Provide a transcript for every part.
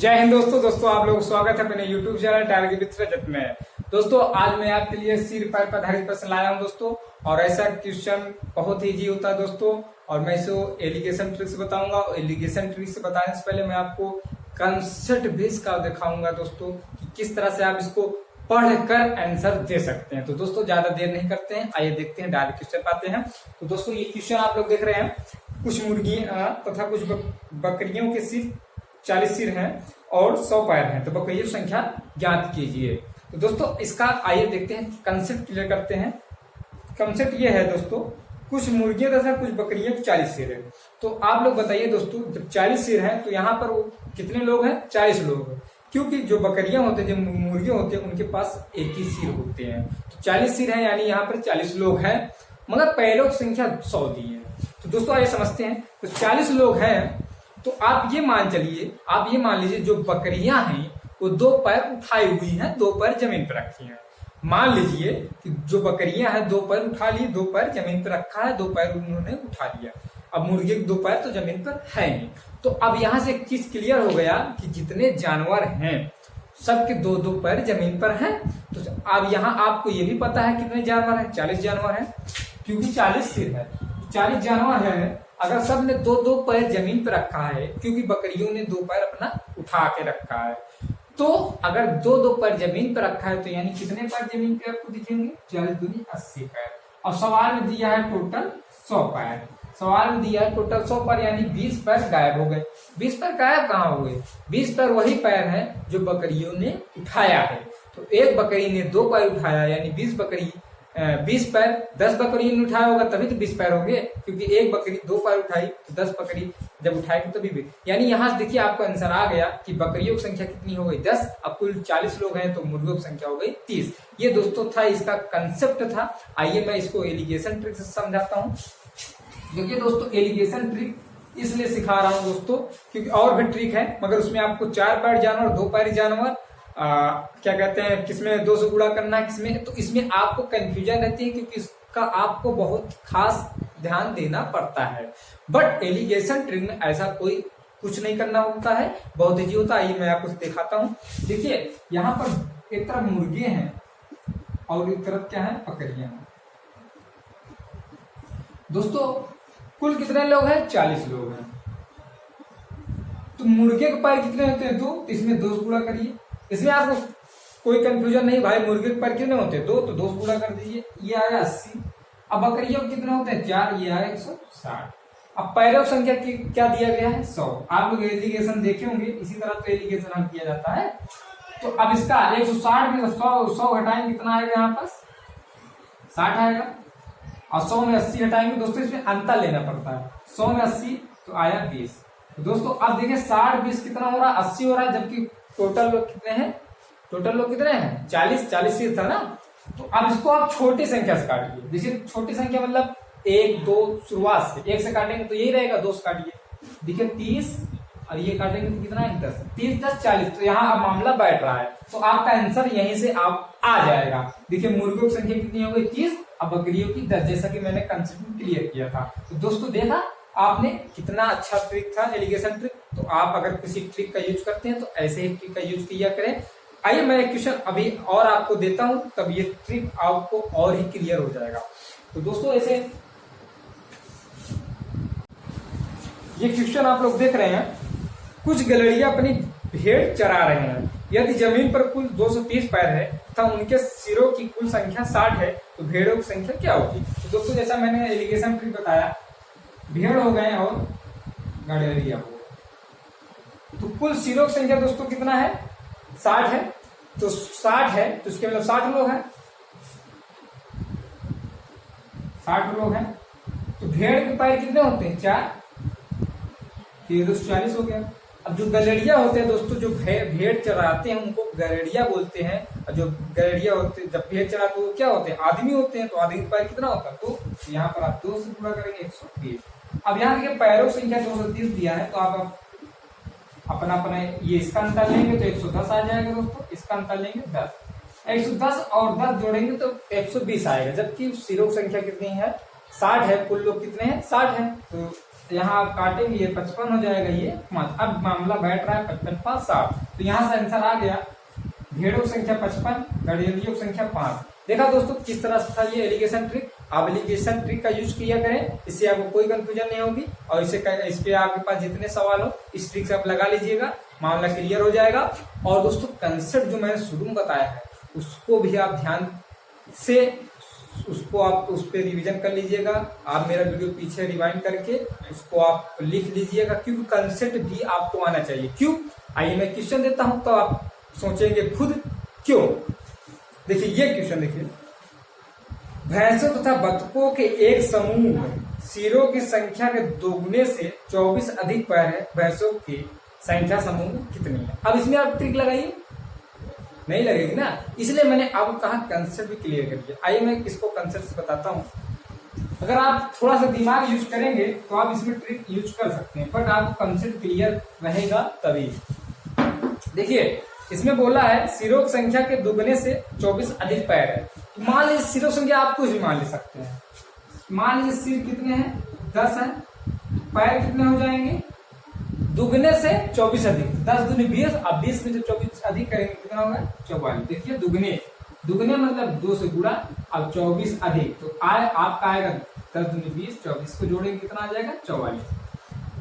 जय हिंद दोस्तों आप लोग स्वागत है अपने YouTube चैनल टारगेट विद रजत में। दोस्तों आज मैं आपके लिए सिर पैर पर आधारित प्रश्न लाया हूं दोस्तों, और ऐसा क्वेश्चन बहुत ही इजी होता है दोस्तों। और मैं इसको एलिगेशन ट्रिक से बताऊंगा। एलिगेशन ट्रिक से बताने से पहले मैं आपको कंसेप्ट बेस का दिखाऊंगा दोस्तों कि किस तरह से आप इसको पढ़कर आंसर दे सकते हैं। तो दोस्तों ज्यादा देर नहीं करते हैं, आइए देखते हैं, डायरेक्ट क्वेश्चन पाते हैं। तो दोस्तों ये क्वेश्चन आप लोग देख रहे हैं, कुछ मुर्गियां तथा कुछ बकरियों के सिर 40 सिर हैं और 100 पैर हैं, तो बकरियों की संख्या ज्ञात कीजिए। तो दोस्तों इसका आइए देखते हैं, कंसेप्ट क्लियर करते हैं। कंसेप्ट ये है दोस्तों, कुछ मुर्गियां तथा कुछ बकरियों के 40 सिर है। तो आप लोग बताइए दोस्तों, जब 40 सिर हैं तो यहाँ पर कितने लोग हैं? 40 लोग। क्योंकि जो बकरियां होते हैं, जो मुर्गियां होते हैं, उनके पास एक ही सिर होते हैं। तो 40 सिर है यानी यहाँ पर 40 लोग हैं, मगर पैरों की संख्या 100 दी है। तो दोस्तों आइए समझते हैं। तो 40 लोग हैं तो आप ये मान लीजिए जो बकरियां हैं वो 2 पैर उठाई हुई हैं, 2 पैर जमीन पर रखी हैं। मान लीजिए कि जो बकरियां हैं 2 पैर उठा ली, 2 पैर जमीन पर रखा है, 2 पैर उन्होंने उठा लिया। अब मुर्गे के 2 पैर तो जमीन पर है नहीं। तो अब यहां से एक चीज क्लियर हो गया कि जितने जानवर हैं सबके 2-2 पैर जमीन पर हैं। तो अब यहाँ आपको ये भी पता है कितने जानवर हैं? 40 जानवर हैं, क्योंकि 40 सिर है, 40 जानवर है। अगर सब ने 2-2 पैर जमीन पर रखा है, क्योंकि बकरियों ने 2 पैर अपना उठा के रखा है, तो अगर 2-2 पैर जमीन पर रखा है तो यानी कितने पैर जमीन पे आपको दिखेंगे? 40 दूनी 80 पैर। और सवाल में दिया है टोटल 100 पैर। सवाल में दिया है टोटल 100 पैर, यानी 20 पैर गायब हो गए। 20 पैर गायब कहाँ हो गए? 20 पैर वही पैर है जो बकरियों ने उठाया है। तो एक बकरी ने 2 पैर उठाया, यानी 20 पैर, 10 बकरी ने उठाया होगा तभी तो 20 पैर होंगे, क्योंकि एक बकरी 2 पैर उठाई तो 10 बकरी जब उठाएगी तभी भी। यानी यहाँ से देखिए आपको आंसर आ गया कि बकरियों की संख्या कितनी हो गई? 10। अब कुल 40 लोग हैं तो मुर्गों की संख्या हो गई 30। ये दोस्तों था, इसका कंसेप्ट था। आइए मैं इसको एलिगेशन ट्रिक से समझाता हूँ। देखिए दोस्तों, एलिगेशन ट्रिक इसलिए सिखा रहा हूँ दोस्तों क्योंकि और भी ट्रिक है, मगर उसमें आपको 4 पैर जानवर, 2 पैर जानवर, क्या कहते हैं, किसमें 2 से गुणा करना है, किसमें, तो इसमें आपको कंफ्यूजन रहती है, क्योंकि इसका आपको बहुत खास ध्यान देना पड़ता है। बट एलिगेशन ट्रिक में ऐसा कोई कुछ नहीं करना होता है, बहुत ईजी होता है। आइए मैं आपको दिखाता हूँ। देखिए यहाँ पर एक तरफ मुर्गे हैं और एक तरफ क्या है? बकरियां हैं। दोस्तों कुल कितने लोग हैं? 40 लोग हैं। तो मुर्गे के पैर कितने होते हैं? 2। तो इसमें 2 से गुणा करिए। इसमें आपको कोई कंफ्यूजन नहीं, भाई मुर्गे के पैर कितने होते हैं? 2, तो 2 से गुणा कर दीजिए, ये आया 80। अब बकरियों के कितने होते हैं? 4, ये आया 160। अब पैरों की संख्या क्या दिया गया है? 100। आप लोग एलिगेशन देखे होंगे, इसी तरह तो एलिगेशन हम किया जाता है। तो अब इसका 160 में 100 हटाएंगे, कितना आएगा? यहाँ पर 60 आएगा, और 100 में 80 हटाएंगे। दोस्तों इसमें अंतर लेना पड़ता है। 100 में 80 तो आया 20। तो दोस्तों अब देखिए 60 20 कितना हो रहा है? 80 हो रहा है, जबकि टोटल लोग कितने हैं? 40 सिर था ना। तो अब इसको आप छोटी संख्या से काटिए। देखिए छोटी संख्या मतलब 1 2 शुरुआत से 1 से काटेंगे तो यही रहेगा, 2 से काटिए, देखिए 30, और ये काटेंगे तो कितना है? 10। 30 10 40। तो यहाँ अब मामला बैठ रहा है, तो आपका आंसर यहीं से आप आ जाएगा। देखिए मुर्गों की संख्या कितनी हो गई? 30, अब बकरियों की 10, जैसा कि मैंने कंसेप्ट क्लियर किया था। तो दोस्तों देखा आपने, कितना अच्छा ट्रिक था एलिगेशन ट्रिक। तो आप अगर किसी ट्रिक का यूज करते हैं तो ऐसे ही ट्रिक का यूज किया करें। आइए मैं एक क्वेश्चन अभी और आपको देता हूं, तब ये ट्रिक आपको और ही क्लियर हो जाएगा। तो दोस्तों ऐसे ये क्वेश्चन आप लोग देख रहे हैं, कुछ गलड़ियां अपनी भेड़ चरा रहे हैं। यदि जमीन पर कुल 230 पैर है तथा उनके सिरों की कुल संख्या 60 है, तो भेड़ों की संख्या क्या होगी? तो दोस्तों जैसा मैंने एलिगेशन ट्रिक बताया, भेड़ हो गए और गड़ेरिया हो गए। तो कुल सिरों की संख्या दोस्तों कितना है? 60 है। तो 60 है तो इसके मतलब 60 लोग हैं, 60 लोग हैं। तो भेड़ के पैर कितने होते हैं? 4, 40 हो गया। अब जो गलेड़िया होते हैं दोस्तों, जो भेड़ चराते हैं उनको गलेड़िया बोलते हैं। और जो गलेड़िया होते हैं, जब भेड़ चराते हैं वो क्या होते हैं? आदमी होते हैं। तो आदमी के पैर कितना होता है? तो यहाँ पर आप 2 से गुणा करेंगे, 130। अब यहाँ देखिए पैरों की संख्या 230 दिया है, तो आप अपना ये इसका अंतर लेंगे तो 110 आ जाएगा दोस्तों। इसका अंतर लेंगे 10, 110 और 10 जोड़ेंगे तो 120 आएगा। जबकि सिरों की संख्या कितनी है? 60 है। कुल लोग कितने हैं? 60 है। तो तो यहाँ आप काटेंगे ये 55 हो जाएगा, ये 5। अब मामला बैठ रहा है 55 5 60, तो यहाँ से आंसर आ गया भेड़ों संख्या 55, गड़ेरियों संख्या 5। देखा दोस्तों किस तरह से था ये एलिगेशन ट्रिक। आप एलिगेशन ट्रिक का यूज किया करें, इससे आपको कोई कंफ्यूजन नहीं होगी। और इस पे आपके पास जितने सवाल हो इस ट्रिक से आप लगा लीजिएगा, मामला क्लियर हो जाएगा। और दोस्तों कंसेप्ट जो मैंने शुरू में बताया है उसको भी आप ध्यान से उसको आप उस पर रिविजन कर लीजिएगा। आप मेरा वीडियो पीछे रिवाइंड करके उसको आप लिख लीजिएगा, क्योंकि कंसेप्ट भी आपको आना चाहिए। क्यों? आइए मैं क्वेश्चन देता हूं तो आप सोचेंगे खुद क्यों। देखिए ये क्वेश्चन देखिए, भैंसों तथा बतखों के एक समूह में सिरों की संख्या के दोगुने से 24 अधिक पैर है, भैंसों की संख्या समूह कितनी है? अब इसमें आप ट्रिक लगाइए, नहीं लगेगी ना, इसलिए मैंने आपको कहा कंसेप्ट भी क्लियर करिए। आइए मैं इसको कंसेप्ट से बताता हूँ। अगर आप थोड़ा सा दिमाग यूज करेंगे तो आप इसमें ट्रिक यूज कर सकते हैं, बट आपको कंसेप्ट क्लियर रहेगा तभी। देखिए इसमें बोला है सिरों की संख्या के दुगने से 24 अधिक पैर है। तो मान लीजिए सिरों की संख्या आप कुछ भी मान ले सकते हैं। मान लीजिए सिर कितने हैं? 10 है। पैर कितने हो जाएंगे? दुगने से 24 अधिक, 10 दूनी 20, अब 20 में जब 24 अधिक करेंगे कितना होगा? 44। देखिए दुगने, दुगने मतलब 2 से गुणा, अब 24 अधिक, तो आपका आएगा 10 दूनी 20, 24 को जोड़ेंगे कितना आ जाएगा? 44।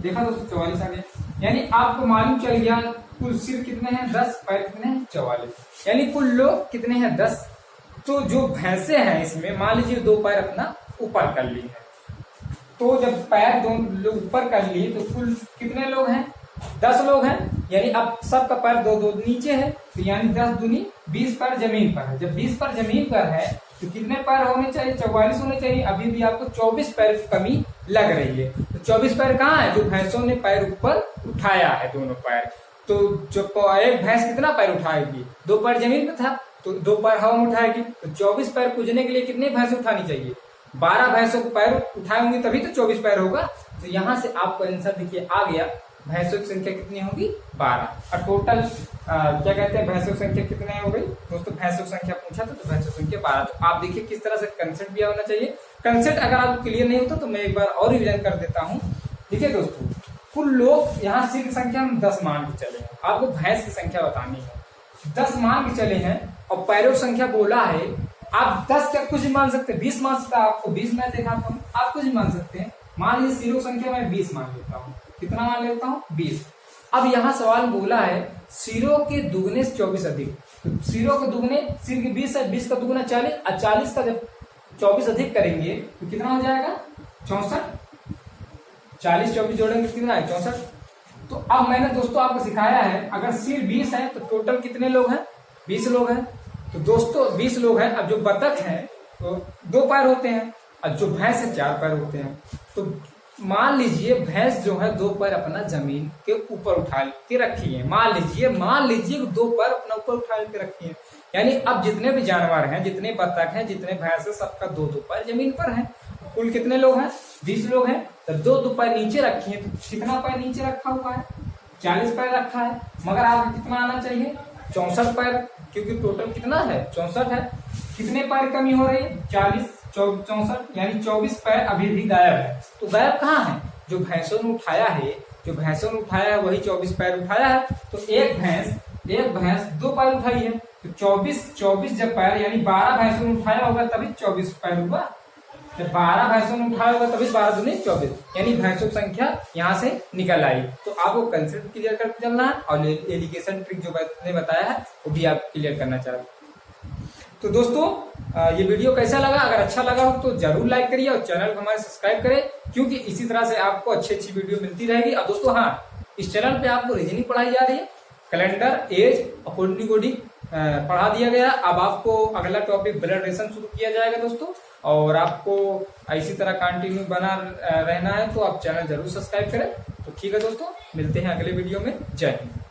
देखा दोस्तों 44 आ गया। यानी आपको मालूम चल गया कुल सिर कितने हैं? 10, पैर कितने हैं? 44। यानी कुल लोग कितने हैं? 10। तो जो भैंसे हैं इसमें मान लीजिए 2 पैर अपना ऊपर कर लिए हैं, तो जब पैर दोनों लोग ऊपर कर लिए तो कुल कितने लोग हैं? 10 लोग हैं। यानी अब सबका पैर 2 नीचे है, तो यानी 10 दूनी 20 पैर जमीन पर है। जब 20 पैर जमीन पर है तो कितने पैर होने चाहिए? 44 होने चाहिए। अभी भी आपको 24 पैर की कमी लग रही है। तो 24 पैर कहाँ है? जो भैंसों ने पैर ऊपर उठाया है, दोनों पैर। तो जो एक भैंस कितना पैर उठाएगी? 2 पैर जमीन पे था तो 2 पैर हवा में उठाएगी। तो 24 पैर पूजने के लिए कितने भैंस उठानी चाहिए? 12 भैंसों को पैर उठाए होंगे तभी तो 24 पैर होगा। तो यहाँ से आपको आंसर देखिए आ गया, भैंसों की संख्या कितनी होगी? 12। और टोटल क्या कहते हैं भैंसों की संख्या कितने हो गई दोस्तों? भैंसों की संख्या पूछा था तो भैंसों की संख्या 12। तो आप देखिए किस तरह से कंसेप्ट भी होना चाहिए। कंसेप्ट अगर आपको क्लियर नहीं होता तो मैं एक बार और रिविजन कर देता हूँ। देखिए दोस्तों कुल लोग यहाँ सिर की संख्या हम 10 मान के चले हैं, आपको भैंस की संख्या बतानी है। 10 मान के चले हैं और पैरों की संख्या बोला है। आप 10 क्या कुछ भी मान सकते हैं, 20 मान सकते हैं। आपको 20 मैं दिखाता हूँ, आप कुछ भी मान सकते हैं। मान लीजिए सिरों की संख्या मैं 20 मान लेता हूँ। कितना मान लेता हूँ? 20। अब यहाँ सवाल बोला है सिरों के दुगने से 24 अधिक। तो सिरों के दुगने, सिर के 20 है, 20 का दुगना 40, और 40 का जब 24 अधिक करेंगे तो कितना हो जाएगा? 64। 40 24 जोड़ेंगे कितना है? 64। तो अब मैंने दोस्तों आपको सिखाया है अगर सिर 20 है तो टोटल कितने लोग हैं? 20 लोग हैं। तो दोस्तों 20 लोग हैं। अब जो बतख है तो 2 पैर होते हैं और जो भैंस है 4 पैर होते हैं। तो मान लीजिए भैंस जो है 2 पैर अपना जमीन के ऊपर उठा के रखी है। मान लीजिए 2 पैर अपना ऊपर उठा के रखी है। यानी अब जितने भी जानवर हैं, जितने बतख हैं, जितने भैंस है, सबका 2 पैर जमीन पर है। कुल कितने लोग हैं? 20 लोग हैं। तो 2 पैर नीचे रखी है, तो कितना पैर नीचे रखा हुआ है? 40 पैर रखा है। मगर आपको कितना आना चाहिए? 64 पैर, क्योंकि टोटल कितना है? 64 है। कितने पैर कमी हो रही है? 40 64, यानी 24 पैर अभी भी गायब है। तो गायब कहाँ है? जो भैंसों ने उठाया है, वही 24 पैर उठाया है। तो एक भैंस 2 पैर उठाई है, तो 24 जब पैर, यानी 12 भैंसों ने उठाया होगा तभी 24 पैर हुआ। जब 12 भैंसों ने उठाया होगा तभी 12 दूनी 24, यानी भैंसों की संख्या यहाँ से निकल आई। तो आपको कंसेप्ट क्लियर करके चलना है और एलिगेशन ट्रिक जो मैंने बताया है वो भी आप क्लियर करना चाहते। तो दोस्तों ये वीडियो कैसा लगा? अगर अच्छा लगा हो तो जरूर लाइक करिए और चैनल को हमारे सब्सक्राइब करें, क्योंकि इसी तरह से आपको अच्छी वीडियो मिलती रहेगी। और दोस्तों हाँ, इस चैनल पे आपको रीजनिंग पढ़ाई जा रही है, कैलेंडर, एज और कोडिंग पढ़ा दिया गया। अब आपको अगला टॉपिक ब्लड रिलेशन शुरू किया जाएगा दोस्तों, और आपको इसी तरह कंटिन्यू बना रहना है तो आप चैनल जरूर सब्सक्राइब करें। तो ठीक है दोस्तों, मिलते हैं अगले वीडियो में। जय हिंद।